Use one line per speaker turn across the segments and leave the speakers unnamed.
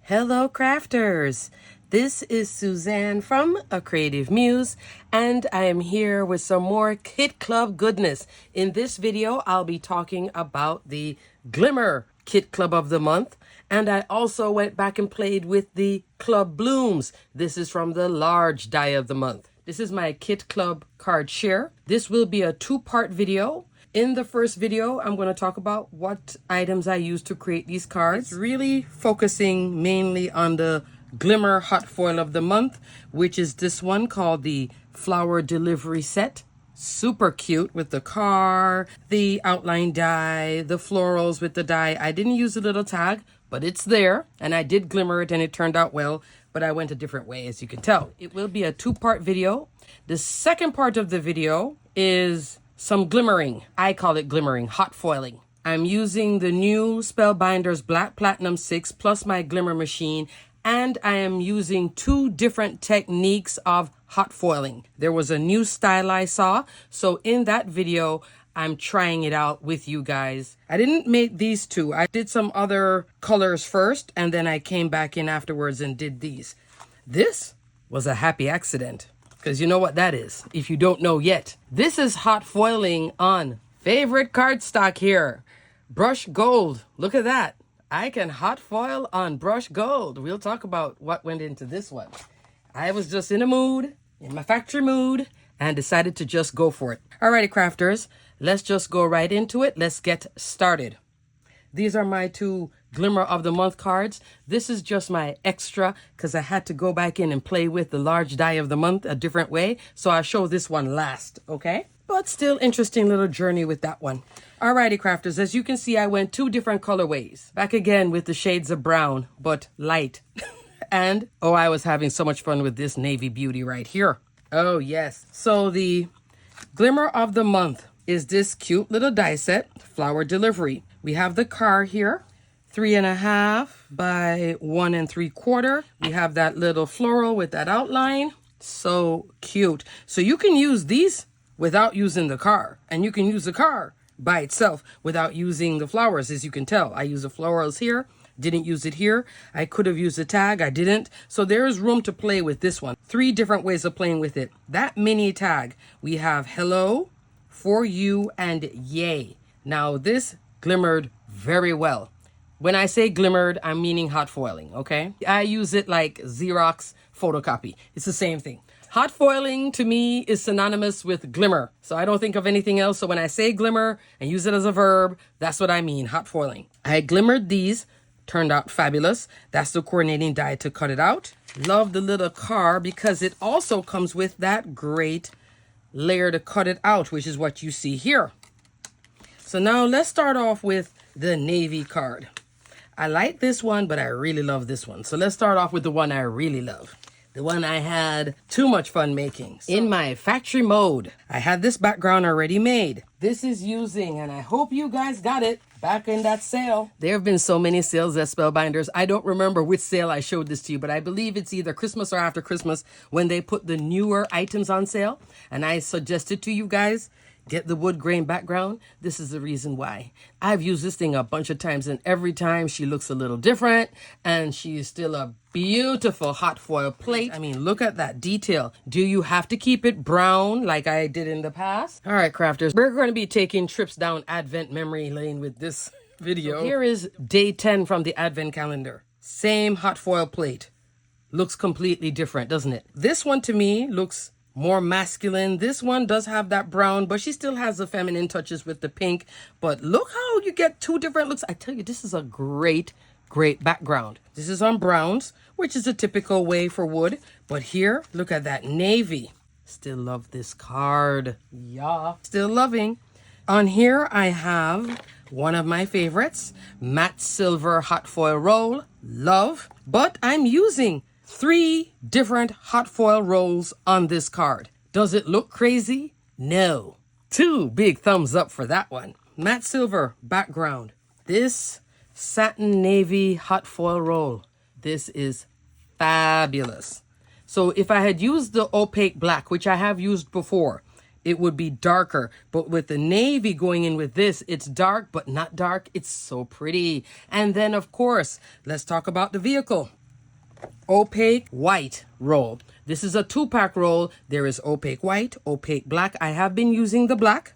Hello crafters, this is Suzanne from A Creative Muse and I am here with some more Kit Club goodness. In this video I'll be talking about the Glimmer Kit Club of the month, and I also went back and played with the Club Blooms. This is from the large die of the month. This is my Kit Club card share. This will be a two-part video. In the first video, I'm going to talk about what items I use to create these cards, really focusing mainly on the Glimmer Hot Foil of the month, which is this one called the Flower Delivery Set. Super cute with the car, the outline die, the florals with the die. I didn't use a little tag, but it's there, and I did glimmer it and it turned out well, but I went a different way, as you can tell. It will be a two-part video. The second part of the video is some glimmering. I call it glimmering, hot foiling. I'm using the new Spellbinders Black Platinum 6 plus my Glimmer machine, and I am using two different techniques of hot foiling. There was a new style I saw, so in that video, I'm trying it out with you guys. I didn't make these two. I did some other colors first, and then I came back in afterwards and did these. This was a happy accident, because you know what that is, if you don't know yet. This is hot foiling on favorite cardstock here, Brush Gold. Look at that. I can hot foil on Brush Gold. We'll talk about what went into this one. I was just in a mood, in my factory mood, and decided to just go for it. Alrighty, crafters, let's just go right into it. Let's get started. These are my two Glimmer of the Month cards. This is just my extra because I had to go back in and play with the large die of the month a different way. So I'll show this one last, okay? But still interesting little journey with that one. Alrighty, crafters, as you can see, I went two different colorways. Back again with the shades of brown, but light. And, oh, I was having so much fun with this navy beauty right here. Oh, yes. So the Glimmer of the Month is this cute little die set, Flower Delivery. We have the car here, 3.5 by 1 3/4. We have that little floral with that outline. So cute. So you can use these without using the car, and you can use the car by itself without using the flowers. As you can tell, I use the florals here, didn't use it here. I could have used a tag, I didn't. So there is room to play with this one. 3 different ways of playing with it. That mini tag, we have hello, for you, and yay. Now this glimmered very well. When I say glimmered, I'm meaning hot foiling, okay? I use it like Xerox photocopy. It's the same thing. Hot foiling to me is synonymous with glimmer. So I don't think of anything else. So when I say glimmer and use it as a verb, that's what I mean, hot foiling. I glimmered these, turned out fabulous. That's the coordinating die to cut it out. Love the little car because it also comes with that great layer to cut it out, which is what you see here. So now let's start off with the navy card. I like this one, but I really love this one. So let's start off with the one I really love. The one I had too much fun making. In my factory mode, I had this background already made. This is using, and I hope you guys got it, back in that sale. There have been so many sales at Spellbinders. I don't remember which sale I showed this to you, but I believe it's either Christmas or after Christmas when they put the newer items on sale. And I suggested to you guys, get the wood grain background. This is the reason why. I've used this thing a bunch of times, and every time she looks a little different, and she is still a beautiful hot foil plate. I mean, look at that detail. Do you have to keep it brown like I did in the past? All right, crafters, we're going to be taking trips down Advent memory lane with this video. So here is day 10 from the Advent calendar. Same hot foil plate. Looks completely different, doesn't it? This one to me looks more masculine. This one does have that brown, but she still has the feminine touches with the pink. But look how you get two different looks. I tell you, this is a great background. This is on browns, which is a typical way for wood. But here, look at that navy. Still love this card. Yeah, still loving. On here, I have one of my favorites, matte silver hot foil roll. Love. But I'm using 3 different hot foil rolls on this card. Does it look crazy? No. 2 big thumbs up for that one. Matte silver background. This satin navy hot foil roll. This is fabulous. So if I had used the opaque black, which I have used before, it would be darker. But with the navy going in with this, it's dark, but not dark. It's so pretty. And then, of course, let's talk about the vehicle. opaque white roll. This is a 2-pack roll. There is opaque white, opaque black. I have been using the black,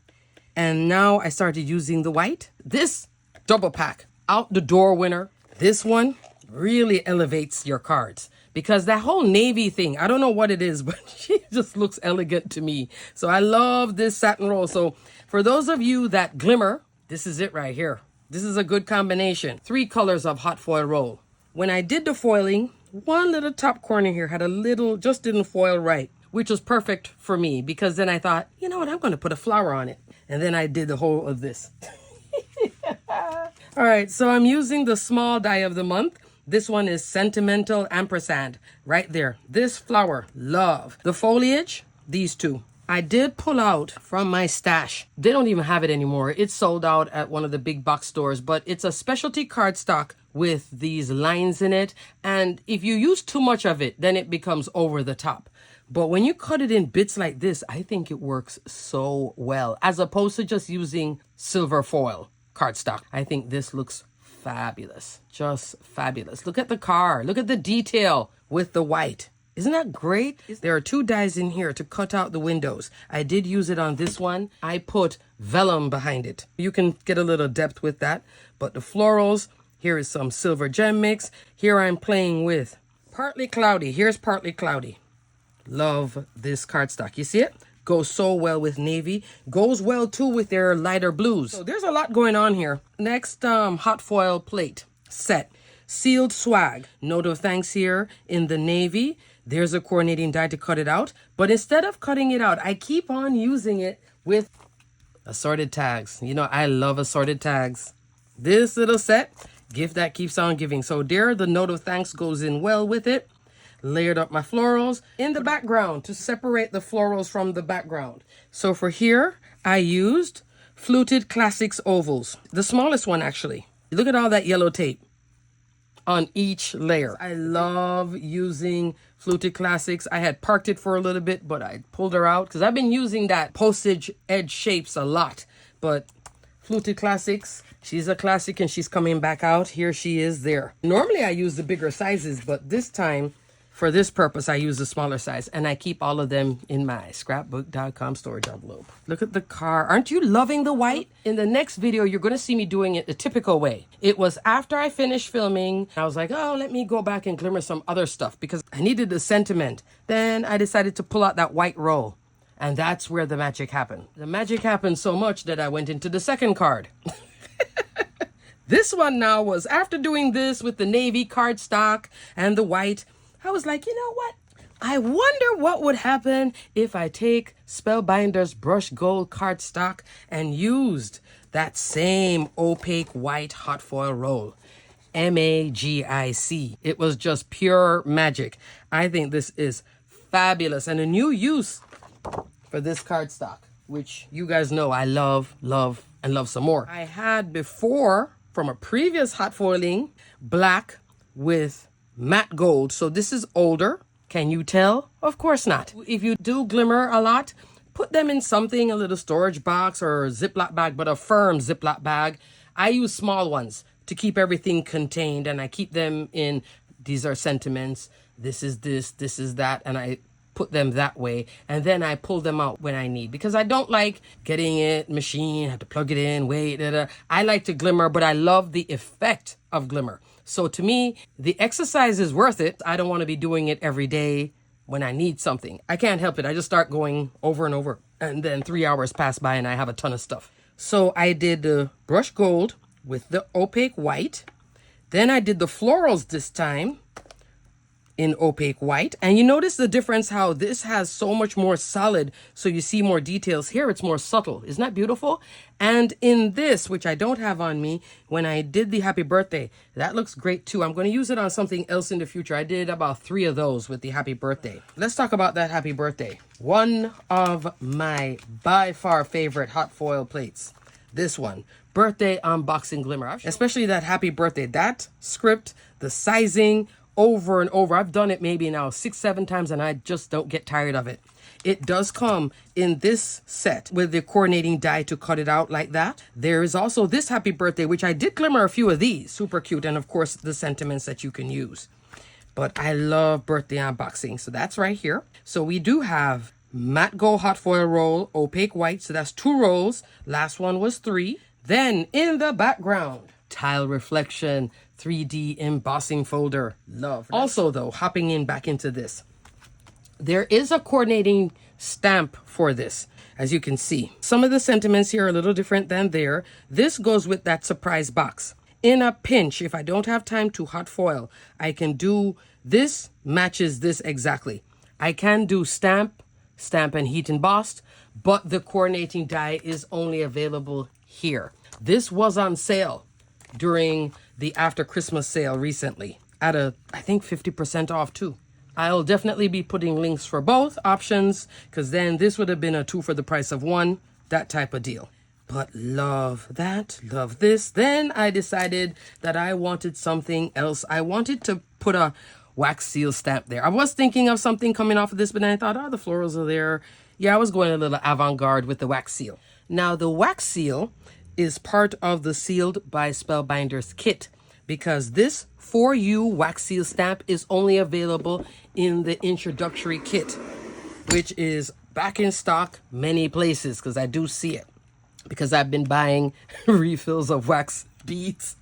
and now I started using the white. This double pack, out the door winner. This one really elevates your cards because that whole navy thing, I don't know what it is, but she just looks elegant to me. So I love this satin roll. So for those of you that glimmer, this is it right here. This is a good combination. 3 colors of hot foil roll. When I did the foiling, one little top corner here had a little, just didn't foil right, which was perfect for me because then I thought, you know what, I'm going to put a flower on it. And then I did the whole of this. All right, so I'm using the small die of the month. This one is Sentimental Ampersand right there. This flower, love. The foliage, these 2. I did pull out from my stash. They don't even have it anymore. It's sold out at one of the big box stores, but it's a specialty cardstock with these lines in it. And if you use too much of it, then it becomes over the top. But when you cut it in bits like this, I think it works so well, as opposed to just using silver foil cardstock. I think this looks fabulous, just fabulous. Look at the car, look at the detail with the white. Isn't that great? There are 2 dies in here to cut out the windows. I did use it on this one. I put vellum behind it. You can get a little depth with that. But the florals, here is some silver gem mix. Here I'm playing with Partly Cloudy. Here's Partly Cloudy. Love this cardstock. You see it? Goes so well with navy. Goes well too with their lighter blues. So there's a lot going on here. Next hot foil plate set. Sealed swag. Note of thanks here in the navy. There's a coordinating die to cut it out. But instead of cutting it out, I keep on using it with assorted tags. You know, I love assorted tags. This little set, gift that keeps on giving. So there, the note of thanks goes in well with it. Layered up my florals in the background to separate the florals from the background. So for here, I used Fluted Classics ovals. The smallest one, actually. Look at all that yellow tape on each layer. I love using Fluted Classics. I had parked it for a little bit, but I pulled her out because I've been using that postage edge shapes a lot. But Fluted Classics, she's a classic and she's coming back out. Here she is there. Normally I use the bigger sizes, but this time for this purpose, I use the smaller size, and I keep all of them in my scrapbook.com storage envelope. Look at the car. Aren't you loving the white? In the next video, you're going to see me doing it the typical way. It was after I finished filming. I was like, oh, let me go back and glimmer some other stuff because I needed the sentiment. Then I decided to pull out that white roll, and that's where the magic happened. The magic happened so much that I went into the second card. This one now was after doing this with the navy cardstock and the white. I was like, you know what? I wonder what would happen if I take Spellbinder's Brush Gold cardstock and used that same opaque white hot foil roll. MAGIC. It was just pure magic. I think this is fabulous and a new use for this cardstock, which you guys know I love, love, and love some more. I had before, from a previous hot foiling, black with matte gold. So this is older. Can you tell? Of course not. If you do glimmer a lot, put them in something, a little storage box or a Ziploc bag, but a firm Ziploc bag. I use small ones to keep everything contained, and I keep them in, these are sentiments, this is this is that, and I put them that way, and then I pull them out when I need, because I don't like getting it machine, have to plug it in, wait, I like to glimmer, but I love the effect of glimmer. So to me, the exercise is worth it. I don't want to be doing it every day when I need something. I can't help it. I just start going over and over, and then 3 hours pass by and I have a ton of stuff. So I did the brush gold with the opaque white. Then I did the florals this time in opaque white, and you notice the difference how this has so much more solid, so you see more details. Here it's more subtle. Isn't that beautiful? And in this, which I don't have on me, when I did the happy birthday, that looks great too. I'm going to use it on something else in the future. I did about 3 of those with the happy birthday. Let's talk about that happy birthday. One of my by far favorite hot foil plates. This one, birthday unboxing glimmer, especially that happy birthday, that script, the sizing, over and over. I've done it maybe now 6-7 times and I just don't get tired of it. It does come in this set with the coordinating die to cut it out like that. There is also this happy birthday, which I did glimmer a few of these. Super cute. And of course, the sentiments that you can use. but I love birthday unboxing. So that's right here. So we do have matte gold hot foil roll, opaque white. So that's 2 rolls. Last one was 3. Then in the background, tile reflection 3D embossing folder. Love. Also though, hopping in back into this, there is a coordinating stamp for this. As you can see, some of the sentiments here are a little different than there. This goes with that surprise box. In a pinch, if I don't have time to hot foil, I can do this, matches this exactly. I can do stamp and heat embossed, but the coordinating die is only available here. This was on sale during the after Christmas sale recently at I think 50% off too. I'll definitely be putting links for both options, because then this would have been a 2 for the price of 1, that type of deal. But love that, love this. Then I decided that I wanted something else. I wanted to put a wax seal stamp there. I was thinking of something coming off of this, but then I thought, oh, the florals are there. Yeah, I was going a little avant-garde with the wax seal. Now, the wax seal is part of the Sealed by Spellbinders kit, because this 4U wax seal stamp is only available in the introductory kit, which is back in stock many places, because I do see it, because I've been buying refills of wax beads.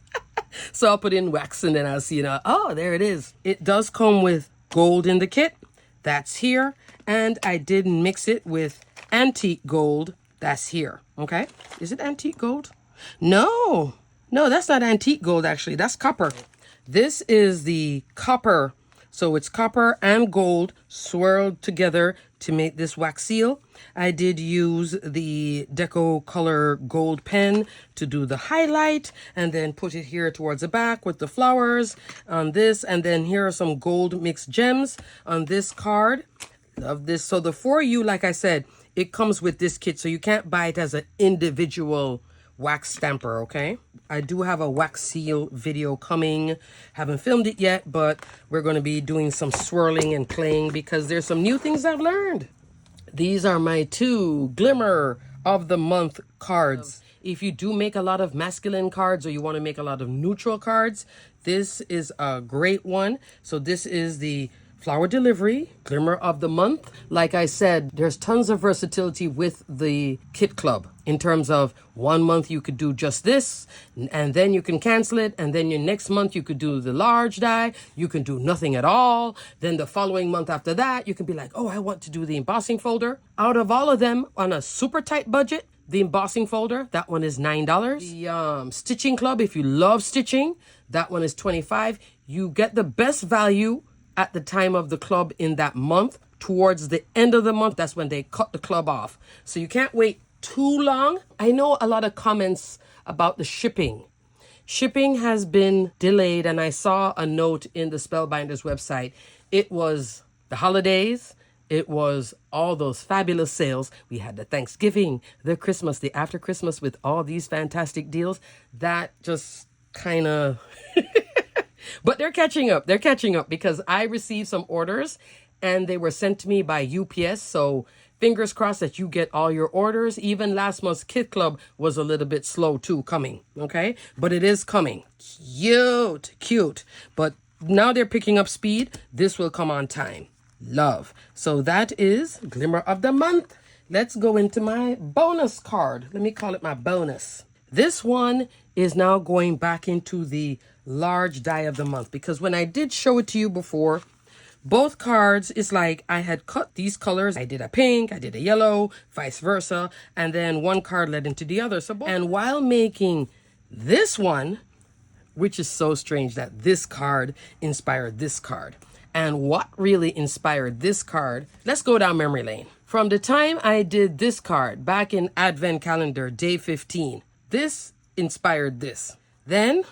So I'll put in wax and then I'll see, oh, there it is. It does come with gold in the kit. That's here. And I did mix it with antique gold. That's here. Okay. Is it antique gold? No, that's not antique gold, actually. That's copper. This is the copper. So it's copper and gold swirled together to make this wax seal. I did use the Deco Color gold pen to do the highlight, and then put it here towards the back with the flowers on this. And then here are some gold mixed gems on this card. Love this. So the 4U, like I said, it comes with this kit, so you can't buy it as an individual wax stamper, okay? I do have a wax seal video coming. Haven't filmed it yet, but we're going to be doing some swirling and playing because there's some new things I've learned. These are my 2 Glimmer of the Month cards. If you do make a lot of masculine cards, or you want to make a lot of neutral cards, this is a great one. So this is the Flower Delivery Glimmer of the Month. Like I said, there's tons of versatility with the Kit Club in terms of 1 month you could do just this, and then you can cancel it, and then your next month you could do the large die, you can do nothing at all. Then the following month after that, you can be like, oh, I want to do the embossing folder. Out of all of them, on a super tight budget, the embossing folder, that one is $9. The Stitching Club, if you love stitching, that one is $25. You get the best value at the time of the club in that month. Towards the end of the month, that's when they cut the club off. So you can't wait too long. I know a lot of comments about the shipping. Shipping has been delayed, and I saw a note in the Spellbinders website. It was the holidays. It was all those fabulous sales. We had the Thanksgiving, the Christmas, the after Christmas with all these fantastic deals. That just kind of... But they're catching up. They're catching up because I received some orders and they were sent to me by UPS. So fingers crossed that you get all your orders. Even last month's Kit Club was a little bit slow too coming. Okay. But it is coming. Cute. But now they're picking up speed. This will come on time. Love. So that is Glimmer of the Month. Let's go into my bonus card. Let me call it my bonus. This one is now going back into the large die of the month, because when I did show it to you before, both cards, it's like I had cut these colors. I did a pink, I did a yellow, vice versa, and then one card led into the other. And while making this one, which is so strange that this card inspired this card, and what really inspired this card, let's go down memory lane. From the time I did this card back in Advent Calendar, day 15, this inspired this. Then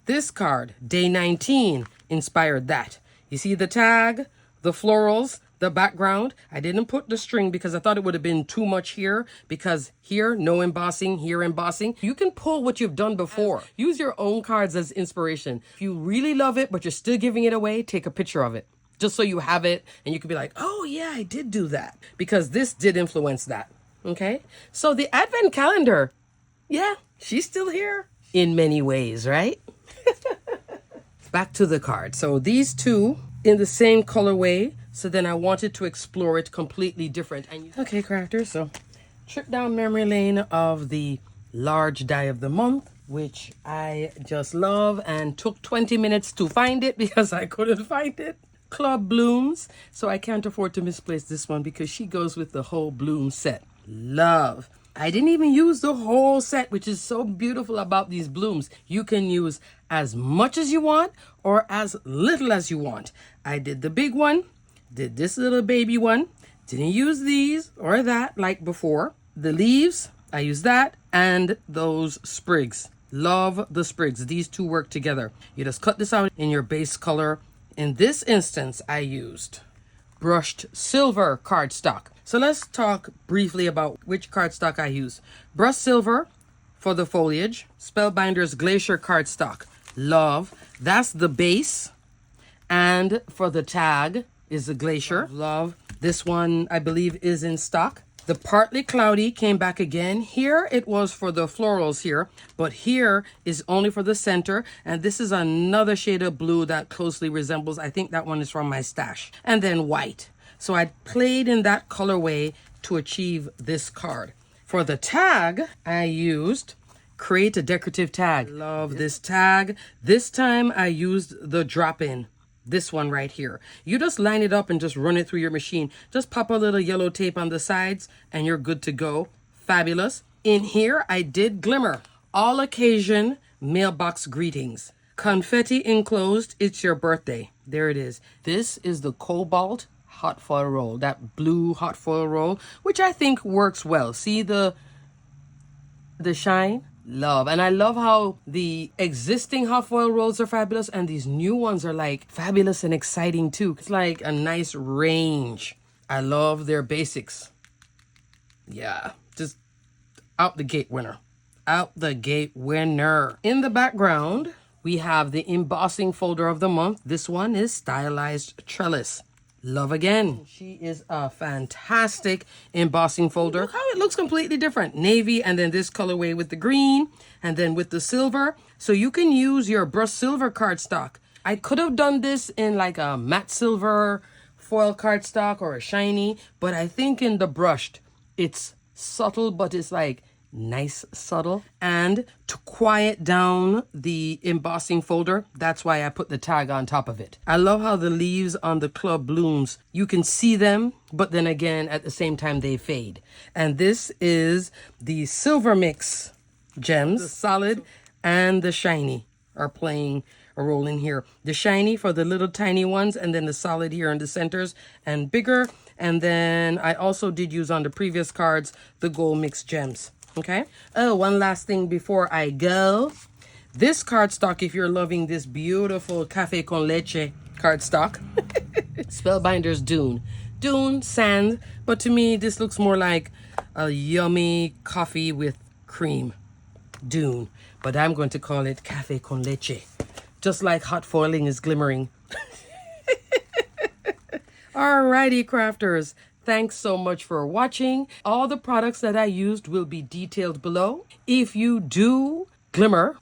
this card, day 19, inspired that. You see the tag, the florals, the background. I didn't put the string because I thought it would have been too much here, because here, no embossing, here embossing. You can pull what you've done before. Use your own cards as inspiration. If you really love it, but you're still giving it away, take a picture of it. Just so you have it and you can be like, oh yeah, I did do that. Because this did influence that. Okay? So the Advent Calendar, yeah, she's still here in many ways, right? back to the card. So these two in the same colorway. So then I wanted to explore it completely different. Okay, crafters, so trip down memory lane of the large die of the month, which I just love and took 20 minutes to find it because I couldn't find it. Club Blooms. So I can't afford to misplace this one because she goes with the whole bloom set. Love. I didn't even use the whole set, which is so beautiful about these blooms. You can use as much as you want or as little as you want. I did the big one, did this little baby one, didn't use these or that like before. The leaves, I use that, and those sprigs. Love the sprigs. These two work together. You just cut this out in your base color. In this instance, I used brushed silver cardstock. So let's talk briefly about which cardstock I use. Brushed silver for the foliage. Spellbinder's Glacier cardstock. Love. That's the base. And for the tag is the Glacier. Love. This one, I believe, is in stock. The Partly Cloudy came back again. Here it was for the florals here, but here is only for the center. And this is another shade of blue that closely resembles, I think that one is from my stash. And then white. So I played in that colorway to achieve this card. For the tag, I used Create a Decorative Tag. Love this tag. This time I used the drop-in. This one right here. You just line it up and just run it through your machine. Just pop a little yellow tape on the sides and you're good to go. Fabulous. In here, I did Glimmer. All occasion mailbox greetings. Confetti enclosed. It's your birthday. There it is. This is the Cobalt hot foil roll. That blue hot foil roll, which I think works well. See the shine? Love. And I love how the existing hot foil rolls are fabulous and these new ones are like fabulous and exciting too. It's like a nice range. I love their basics. Yeah, just out the gate winner. Out the gate winner. In the background, we have the embossing folder of the month. This one is Stylized Trellis. Love again. She is a fantastic embossing folder. Look how it looks completely different. Navy and then this colorway with the green and then with the silver. So you can use your brushed silver cardstock. I could have done this in like a matte silver foil cardstock or a shiny, but I think in the brushed, it's subtle, but it's like nice subtle. And to quiet down the embossing folder, that's why I put the tag on top of it. I love how the leaves on the Club Blooms, you can see them, but then again at the same time they fade. And this is the Silver Mix gems. The solid and the shiny are playing a role in here. The shiny for the little tiny ones, and then the solid here in the centers and bigger. And then I also did use on the previous cards the gold mix gems. Okay. Oh, one last thing before I go. This cardstock, if you're loving this beautiful Café con Leche cardstock, Spellbinder's Dune. Dune, sand, but to me, this looks more like a yummy coffee with cream. Dune. But I'm going to call it Café con Leche. Just like hot foiling is glimmering. Alrighty, crafters. Thanks so much for watching. All the products that I used will be detailed below. If you do glimmer,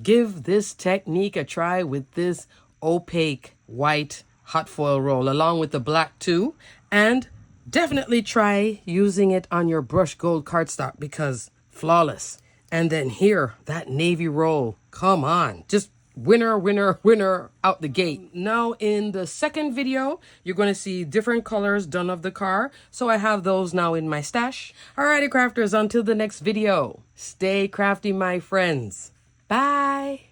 give this technique a try with this opaque white hot foil roll along with the black too. And definitely try using it on your brushed gold cardstock because flawless. And then here, that navy roll. Come on, just winner, winner, winner out the gate. Now in the second video, you're going to see different colors done of the car. So I have those now in my stash. Alrighty, crafters, until the next video, stay crafty, my friends. Bye.